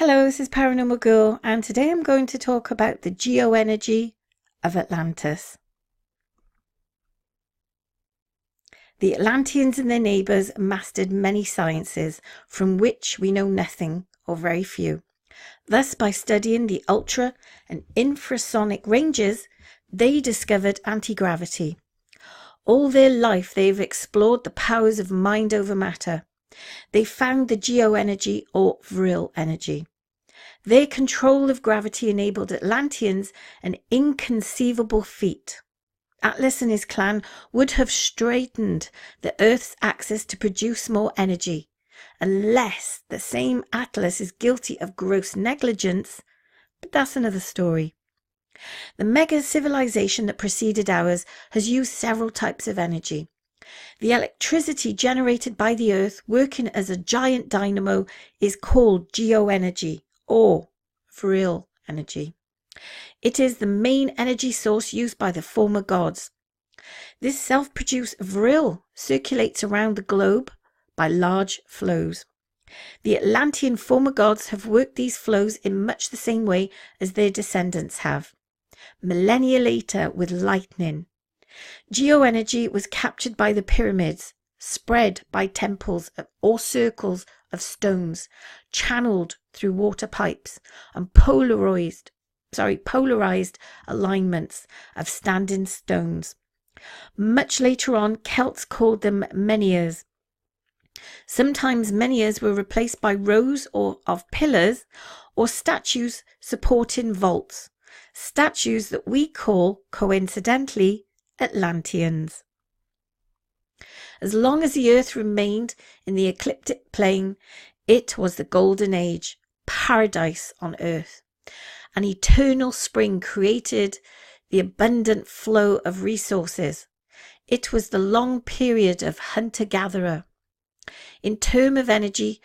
Hello, this is Paranormal Girl, and today I'm going to talk about the geoenergy of Atlantis. The Atlanteans and their neighbours mastered many sciences from which we know nothing or very few. Thus, by studying the ultra and infrasonic ranges, they discovered anti-gravity. All their life they have explored the powers of mind over matter. They found the geoenergy or Vril energy. Their control of gravity enabled Atlanteans an inconceivable feat. Atlas and his clan would have straightened the Earth's axis to produce more energy, unless the same Atlas is guilty of gross negligence, but that's another story. The mega civilization that preceded ours has used several types of energy. The electricity generated by the Earth working as a giant dynamo is called geoenergy, or Vril energy. It is the main energy source used by the former gods. This self-produced Vril circulates around the globe by large flows. The Atlantean former gods have worked these flows in much the same way as their descendants have, millennia later with lightning. Geoenergy was captured by the pyramids, spread by temples or circles of stones, channeled through water pipes, and polarized alignments of standing stones. Much later on, Celts called them menhirs. Sometimes menhirs were replaced by rows of pillars or statues supporting vaults, statues that we call, coincidentally, Atlanteans. As long as the Earth remained in the ecliptic plane, it was the golden age, paradise on Earth. An eternal spring created the abundant flow of resources. It was the long period of hunter-gatherer. In terms of energy,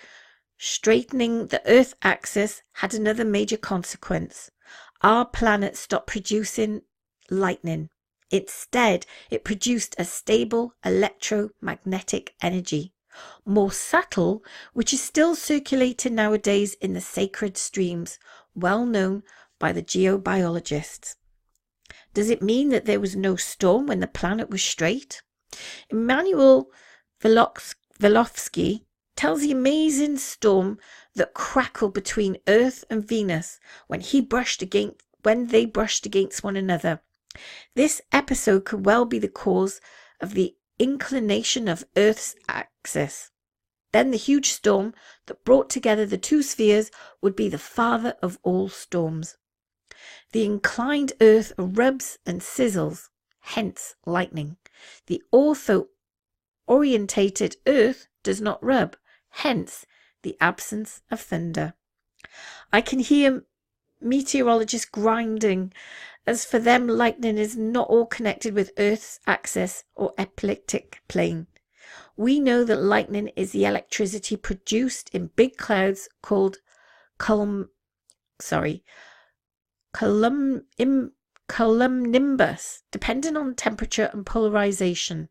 straightening the Earth axis had another major consequence. Our planet stopped producing lightning. Instead, it produced a stable electromagnetic energy, more subtle, which is still circulated nowadays in the sacred streams, well known by the geobiologists. Does it mean that there was no storm when the planet was straight? Immanuel Velikovsky tells the amazing storm that crackled between Earth and Venus when they brushed against one another. This episode could well be the cause of the inclination of Earth's axis. Then the huge storm that brought together the two spheres would be the father of all storms. The inclined Earth rubs and sizzles, hence lightning. The ortho-orientated Earth does not rub, hence the absence of thunder. I can hear meteorologists grinding, as for them lightning is not all connected with Earth's axis or ecliptic plane. We know that lightning is the electricity produced in big clouds called cumulonimbus, depending on temperature and polarization.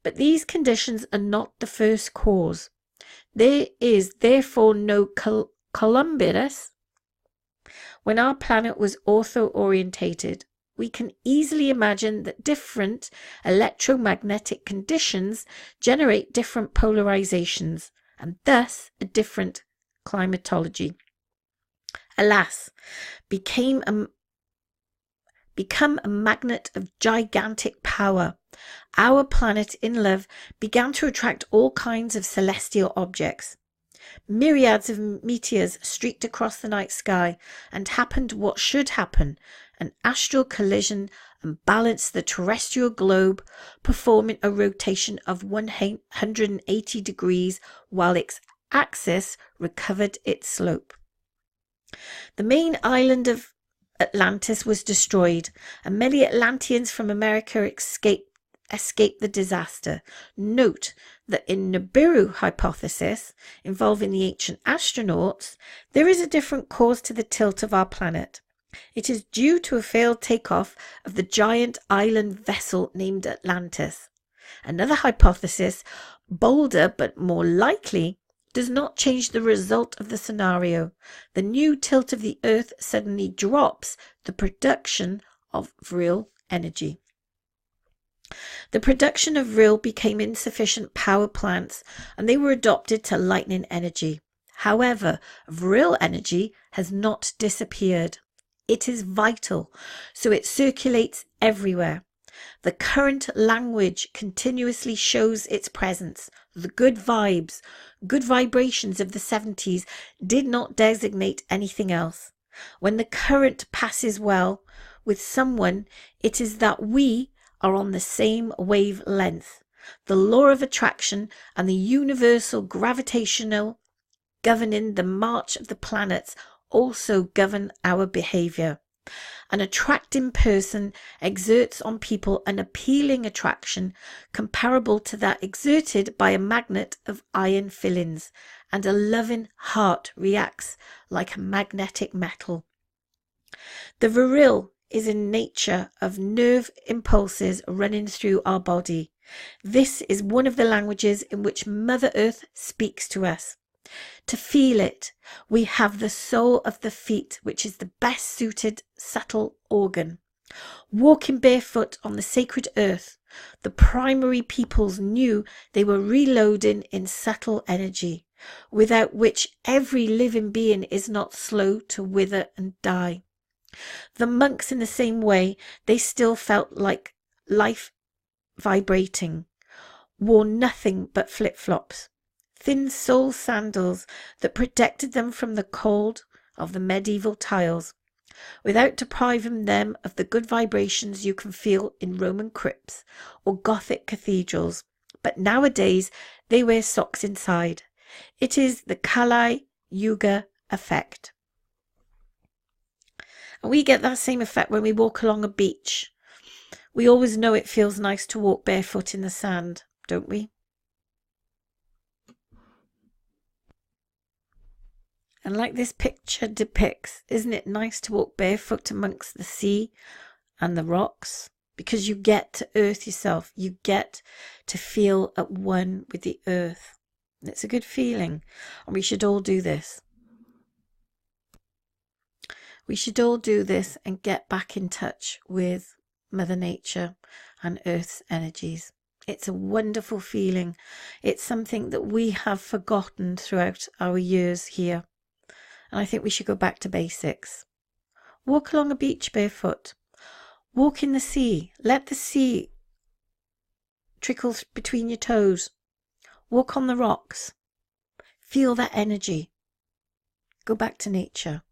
But these conditions are not the first cause. There is therefore no cumulus. When our planet was ortho-orientated, we can easily imagine that different electromagnetic conditions generate different polarizations and thus a different climatology. Alas, become a magnet of gigantic power. Our planet in love began to attract all kinds of celestial objects. Myriads of meteors streaked across the night sky, and happened what should happen. An astral collision and balanced the terrestrial globe, performing a rotation of 180 degrees while its axis recovered its slope. The main island of Atlantis was destroyed, and many Atlanteans from America escaped the disaster. Note that in Nibiru hypothesis, involving the ancient astronauts, there is a different cause to the tilt of our planet. It is due to a failed takeoff of the giant island vessel named Atlantis. Another hypothesis, bolder but more likely, does not change the result of the scenario. The new tilt of the earth suddenly drops the production of Vril energy. The production of Vril became insufficient power plants and they were adopted to lightning energy. However, Vril energy has not disappeared. It is vital, so it circulates everywhere. The current language continuously shows its presence. The good vibes, good vibrations of the 70s did not designate anything else. When the current passes well with someone, it is that we are on the same wavelength. The law of attraction and the universal gravitational governing the march of the planets also govern our behavior. An attracting person exerts on people an appealing attraction comparable to that exerted by a magnet of iron fillings, and a loving heart reacts like a magnetic metal. The Vril is in nature of nerve impulses running through our body. This is one of the languages in which Mother Earth speaks to us. To feel it, we have the sole of the feet, which is the best suited subtle organ. Walking barefoot on the sacred earth, the primary peoples knew they were reloading in subtle energy, without which every living being is not slow to wither and die. The monks, in the same way, they still felt like life vibrating, wore nothing but flip-flops, thin sole sandals that protected them from the cold of the medieval tiles, without depriving them of the good vibrations you can feel in Roman crypts or Gothic cathedrals. But nowadays they wear socks inside. It is the Kali Yuga effect. And we get that same effect when we walk along a beach. We always know it feels nice to walk barefoot in the sand, don't we? And like this picture depicts, isn't it nice to walk barefoot amongst the sea and the rocks? Because you get to earth yourself. You get to feel at one with the earth. And it's a good feeling. And we should all do this. We should all do this and get back in touch with Mother Nature and Earth's energies. It's a wonderful feeling. It's something that we have forgotten throughout our years here. And I think we should go back to basics. Walk along a beach barefoot. Walk in the sea. Let the sea trickle between your toes. Walk on the rocks. Feel that energy. Go back to nature.